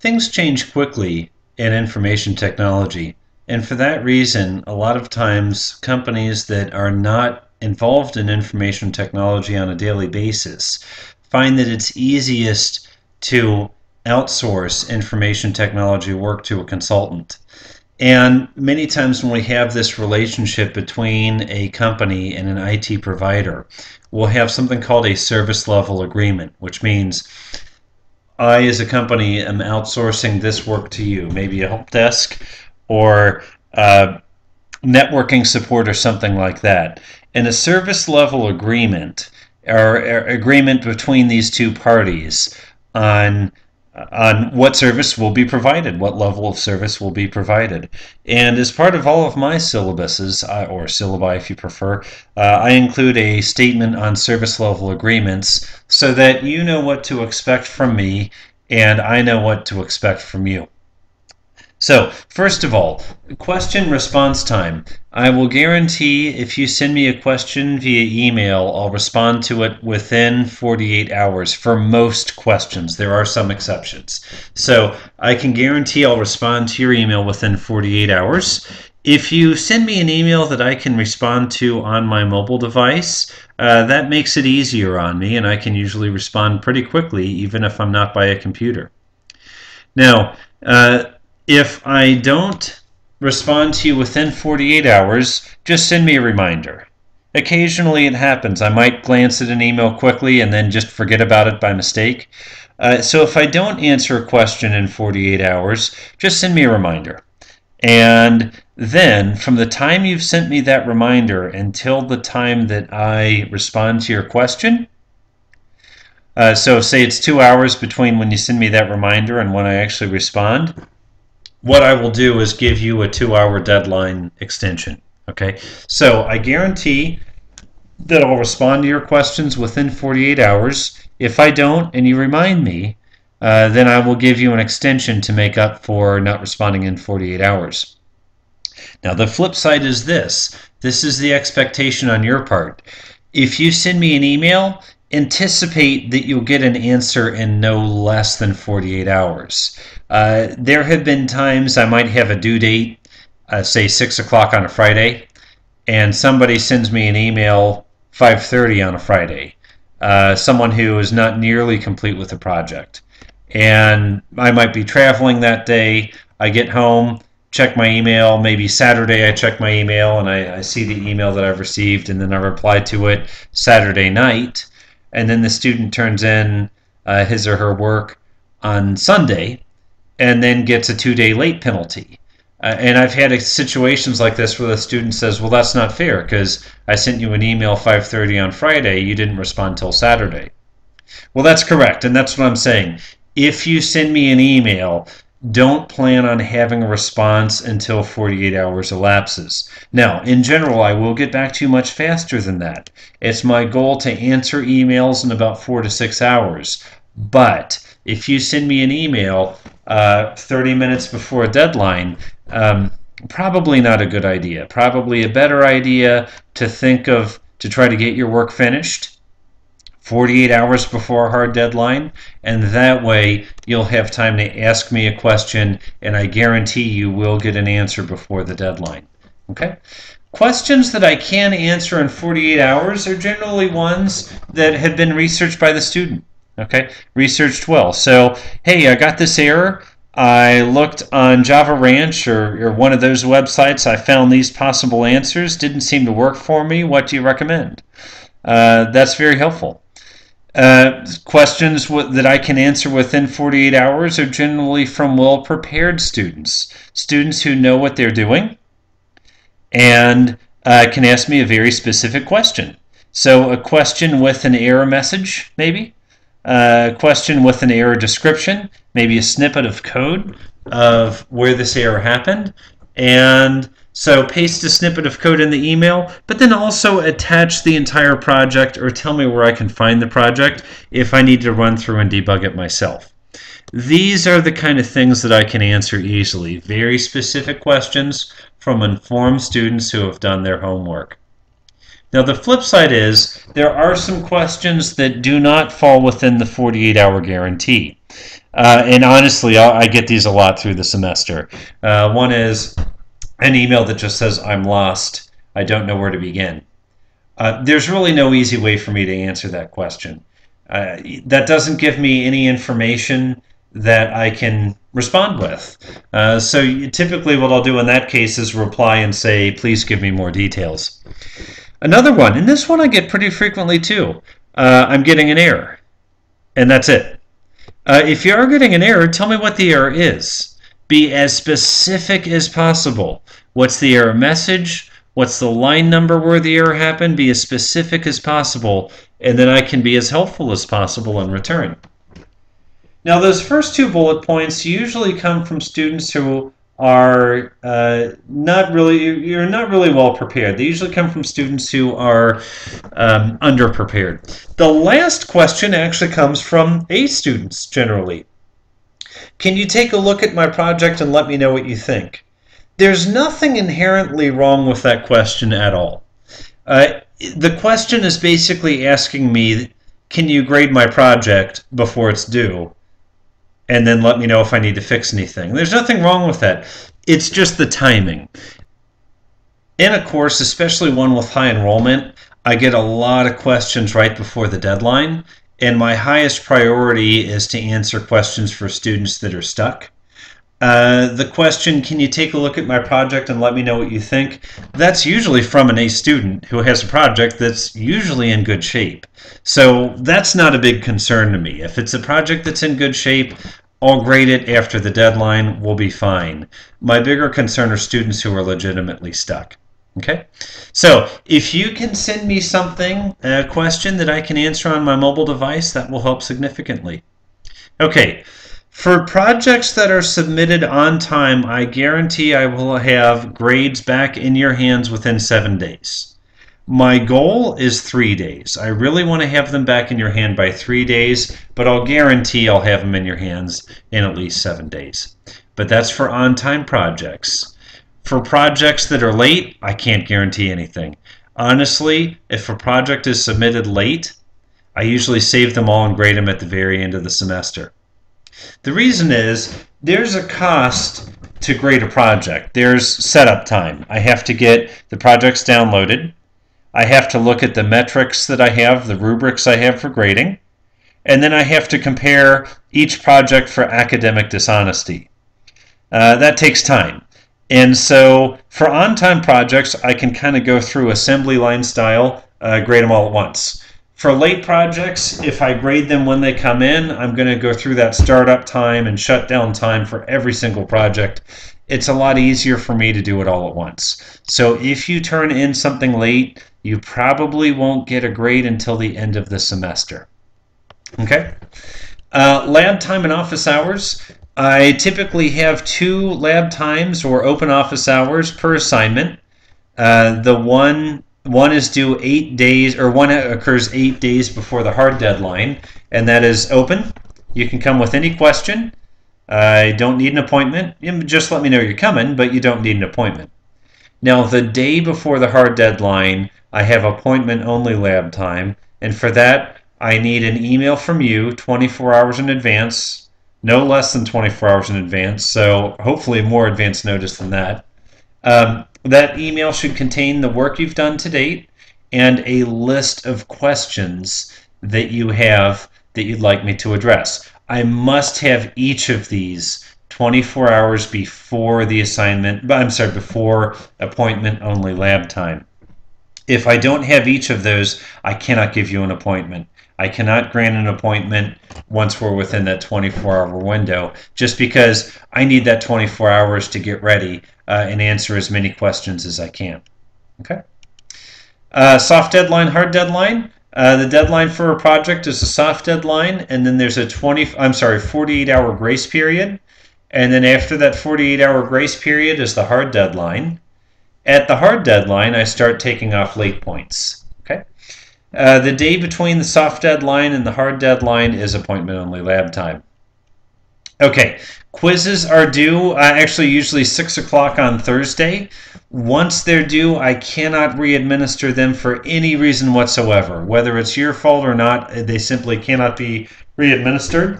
Things change quickly in information technology, and for that reason, a lot of times companies that are not involved in information technology on a daily basis find that it's easiest to outsource information technology work to a consultant. And many times when we have this relationship between a company and an IT provider, we'll have something called a service level agreement, which means I, as a company, am outsourcing this work to you, maybe a help desk or networking support or something like that. And a service level agreement or agreement between these two parties on what service will be provided, what level of service will be provided. And as part of all of my syllabuses, or syllabi if you prefer, I include a statement on service level agreements so that you know what to expect from me and I know what to expect from you. So, first of all, question response time. I will guarantee if you send me a question via email, I'll respond to it within 48 hours for most questions. There are some exceptions. So, I can guarantee I'll respond to your email within 48 hours. If you send me an email that I can respond to on my mobile device, that makes it easier on me, and I can usually respond pretty quickly, even if I'm not by a computer. Now, if I don't respond to you within 48 hours, just send me a reminder. Occasionally it happens. I might glance at an email quickly and then just forget about it by mistake. So if I don't answer a question in 48 hours, just send me a reminder. And then from the time you've sent me that reminder until the time that I respond to your question, so say it's 2 hours between when you send me that reminder and when I actually respond, what I will do is give you a 2-hour deadline extension. Okay, so I guarantee that I'll respond to your questions within 48 hours. If I don't and you remind me, then I will give you an extension to make up for not responding in 48 hours. Now the flip side is this. This is the expectation on your part. If you send me an email, anticipate that you'll get an answer in no less than 48 hours. There have been times I might have a due date, say 6 o'clock on a Friday, and somebody sends me an email 5:30 on a Friday, someone who is not nearly complete with the project. And I might be traveling that day. I get home, check my email. Maybe Saturday I check my email and I see the email that I've received, and then I reply to it Saturday night. And then the student turns in his or her work on Sunday and then gets a 2-day late penalty. And I've had situations like this where the student says, well, that's not fair because I sent you an email 5:30 on Friday, you didn't respond until Saturday. Well, that's correct, and that's what I'm saying. If you send me an email, don't plan on having a response until 48 hours elapses. Now, in general, I will get back to you much faster than that. It's my goal to answer emails in about 4 to 6 hours. But if you send me an email 30 minutes before a deadline, probably not a good idea. Probably a better idea to think of to try to get your work finished 48 hours before a hard deadline, and that way you'll have time to ask me a question, and I guarantee you will get an answer before the deadline. Okay? Questions that I can answer in 48 hours are generally ones that have been researched by the student. Okay? Researched well. So, hey, I got this error. I looked on Java Ranch or one of those websites. I found these possible answers. Didn't seem to work for me. What do you recommend? That's very helpful. Questions that I can answer within 48 hours are generally from well-prepared students. Students who know what they're doing and can ask me a very specific question. So a question with an error message, maybe. A question with an error description, maybe a snippet of code of where this error happened. And so paste a snippet of code in the email, but then also attach the entire project or tell me where I can find the project if I need to run through and debug it myself. These are the kind of things that I can answer easily. Very specific questions from informed students who have done their homework. Now the flip side is there are some questions that do not fall within the 48-hour guarantee. And honestly, I get these a lot through the semester. One is an email that just says, "I'm lost. I don't know where to begin." There's really no easy way for me to answer that question. That doesn't give me any information that I can respond with. Typically what I'll do in that case is reply and say, "Please give me more details." Another one, and this one I get pretty frequently too, "I'm getting an error," and that's it. If you are getting an error, tell me what the error is. Be as specific as possible. What's the error message? What's the line number where the error happened? Be as specific as possible, and then I can be as helpful as possible in return. Now, those first two bullet points usually come from students who are not really well prepared. They usually come from students who are underprepared. The last question actually comes from A students generally. "Can you take a look at my project and let me know what you think?" There's nothing inherently wrong with that question at all. The question is basically asking me, "Can you grade my project before it's due? And then let me know if I need to fix anything." There's nothing wrong with that. It's just the timing. In a course, especially one with high enrollment, I get a lot of questions right before the deadline, and my highest priority is to answer questions for students that are stuck. The question, "Can you take a look at my project and let me know what you think?" That's usually from an A student who has a project that's usually in good shape. So that's not a big concern to me. If it's a project that's in good shape, I'll grade it after the deadline. We'll be fine. My bigger concern are students who are legitimately stuck. Okay, so if you can send me something, a question that I can answer on my mobile device, that will help significantly. Okay. For projects that are submitted on time, I guarantee I will have grades back in your hands within 7 days. My goal is 3 days. I really want to have them back in your hand by 3 days, but I'll guarantee I'll have them in your hands in at least 7 days. But that's for on-time projects. For projects that are late, I can't guarantee anything. Honestly, if a project is submitted late, I usually save them all and grade them at the very end of the semester. The reason is there's a cost to grade a project. There's setup time. I have to get the projects downloaded. I have to look at the metrics that I have, the rubrics I have for grading. And then I have to compare each project for academic dishonesty. That takes time. And so for on-time projects, I can kind of go through assembly line style, grade them all at once. For late projects, if I grade them when they come in, I'm going to go through that startup time and shutdown time for every single project. It's a lot easier for me to do it all at once. So if you turn in something late, you probably won't get a grade until the end of the semester. Okay? Lab time and office hours. I typically have 2 lab times or open office hours per assignment. One is due 8 days, or one occurs 8 days before the hard deadline, and that is open. You can come with any question. I don't need an appointment. Just let me know you're coming, but you don't need an appointment. Now, the day before the hard deadline, I have appointment-only lab time, and for that, I need an email from you 24 hours in advance, no less than 24 hours in advance, so hopefully more advance notice than that. That email should contain the work you've done to date and a list of questions that you have that you'd like me to address. I must have each of these 24 hours before the assignment, before appointment-only lab time. If I don't have each of those, I cannot give you an appointment. I cannot grant an appointment once we're within that 24-hour window, just because I need that 24 hours to get ready and answer as many questions as I can. Okay. Soft deadline, hard deadline. The deadline for a project is a soft deadline, and then there's a 48-hour grace period, and then after that 48-hour grace period is the hard deadline. At the hard deadline, I start taking off late points. Okay. The day between the soft deadline and the hard deadline is appointment-only lab time. Okay, quizzes are due actually usually 6 o'clock on Thursday. Once they're due, I cannot re-administer them for any reason whatsoever. Whether it's your fault or not, they simply cannot be re-administered.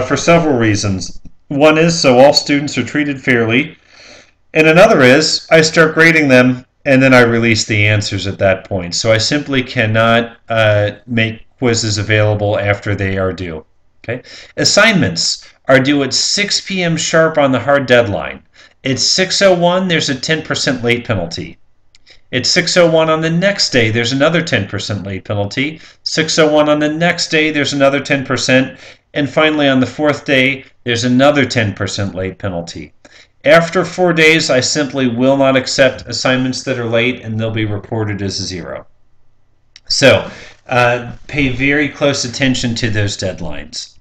for several reasons. One is so all students are treated fairly, and another is I start grading them and then I release the answers at that point. So I simply cannot make quizzes available after they are due. Okay. Assignments are due at 6 p.m. sharp on the hard deadline. At 6:01, there's a 10% late penalty. At 6:01 on the next day, there's another 10% late penalty. 6:01 on the next day, there's another 10%. And finally, on the fourth day, there's another 10% late penalty. After 4 days, I simply will not accept assignments that are late, and they'll be reported as 0. So pay very close attention to those deadlines.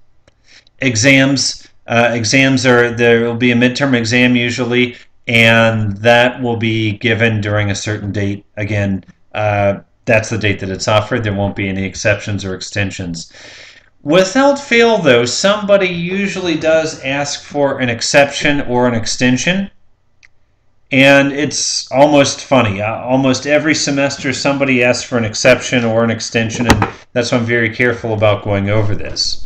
Exams there will be a midterm exam usually, and that will be given during a certain date. Again, that's the date that it's offered. There won't be any exceptions or extensions. Without fail, though, somebody usually does ask for an exception or an extension, and it's almost funny. Almost every semester somebody asks for an exception or an extension, and that's why I'm very careful about going over this.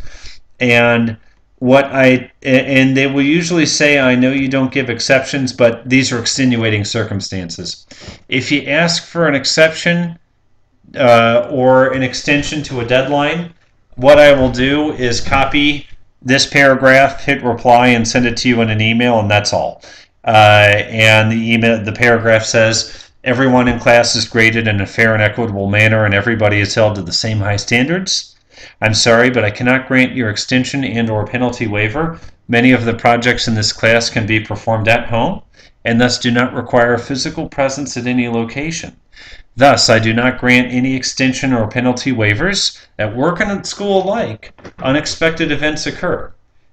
And they will usually say, I know you don't give exceptions, but these are extenuating circumstances. If you ask for an exception or an extension to a deadline, what I will do is copy this paragraph, hit reply, and send it to you in an email, and that's all. And the paragraph says, everyone in class is graded in a fair and equitable manner, and everybody is held to the same high standards. I'm sorry, but I cannot grant your extension and/or penalty waiver. Many of the projects in this class can be performed at home, and thus do not require physical presence at any location. Thus, I do not grant any extension or penalty waivers. At work and at school alike, unexpected events occur.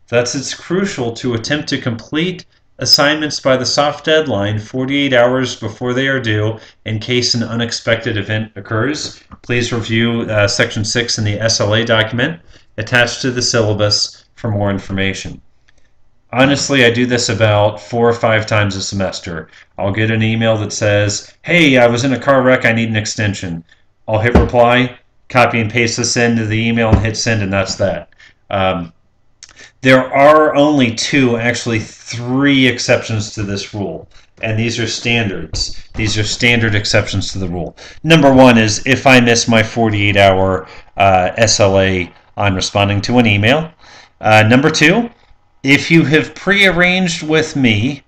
Thus, it's crucial to attempt to complete assignments by the soft deadline 48 hours before they are due in case an unexpected event occurs. Please review Section 6 in the SLA document attached to the syllabus for more information. Honestly, I do this about 4 or 5 times a semester. I'll get an email that says, hey, I was in a car wreck, I need an extension. I'll hit reply, copy and paste this into the email and hit send, and that's that. There are only 2, actually 3 exceptions to this rule, and these are standards. These are standard exceptions to the rule. Number 1 is if I miss my 48-hour SLA on responding to an email. Number 2, if you have prearranged with me,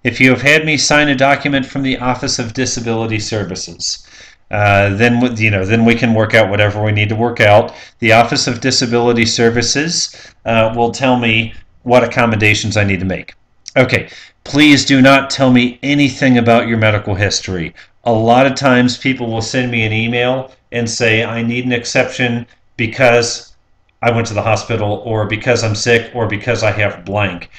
if you have had me sign a document from the Office of Disability Services, then we can work out whatever we need to work out. The Office of Disability Services will tell me what accommodations I need to make. Okay, please do not tell me anything about your medical history. A lot of times people will send me an email and say, I need an exception because I went to the hospital, or because I'm sick, or because I have blank.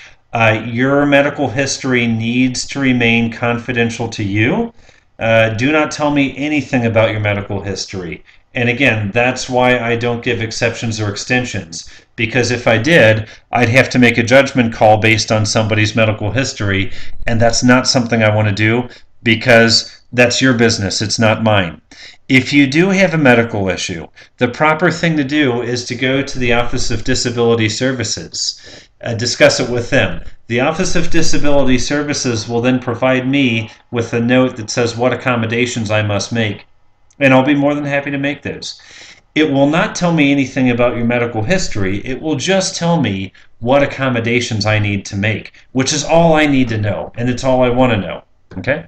Your medical history needs to remain confidential to you. Do not tell me anything about your medical history. And again, that's why I don't give exceptions or extensions. Because if I did, I'd have to make a judgment call based on somebody's medical history, and that's not something I want to do, because that's your business, it's not mine. If you do have a medical issue, the proper thing to do is to go to the Office of Disability Services. Discuss it with them. The Office of Disability Services will then provide me with a note that says what accommodations I must make, and I'll be more than happy to make those. It will not tell me anything about your medical history. It will just tell me what accommodations I need to make, which is all I need to know, and it's all I want to know. Okay?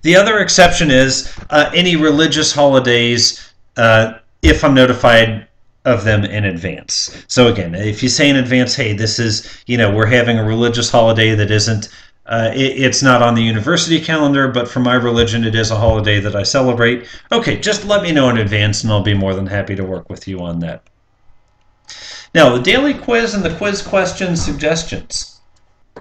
The other exception is any religious holidays if I'm notified of them in advance. So again, if you say in advance, hey, this is, we're having a religious holiday that isn't, it's not on the university calendar, but for my religion it is a holiday that I celebrate. Okay, just let me know in advance and I'll be more than happy to work with you on that. Now, the daily quiz and the quiz question suggestions.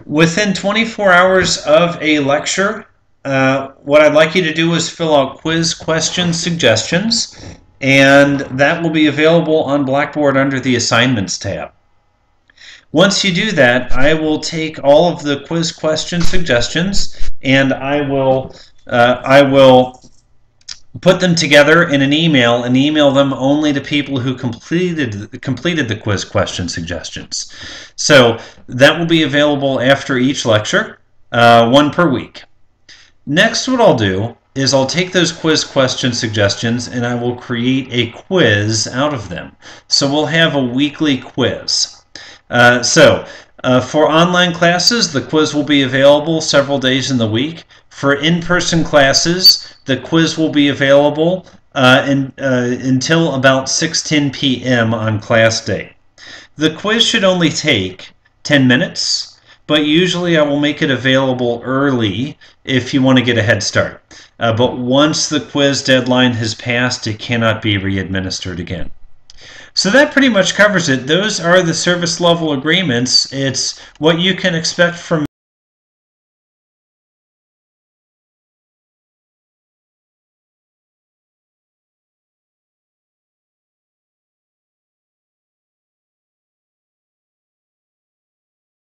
Within 24 hours of a lecture, what I'd like you to do is fill out quiz question suggestions, and that will be available on Blackboard under the Assignments tab. Once you do that, I will take all of the quiz question suggestions and I will put them together in an email and email them only to people who completed the quiz question suggestions. So that will be available after each lecture, one per week. Next, what I'll do is I'll take those quiz question suggestions and I will create a quiz out of them. So we'll have a weekly quiz. For online classes, the quiz will be available several days in the week. For in-person classes, the quiz will be available until about 6:10 p.m. on class day. The quiz should only take 10 minutes, but usually I will make it available early if you want to get a head start. But once the quiz deadline has passed, it cannot be re-administered again. So that pretty much covers it. Those are the service level agreements. It's what you can expect from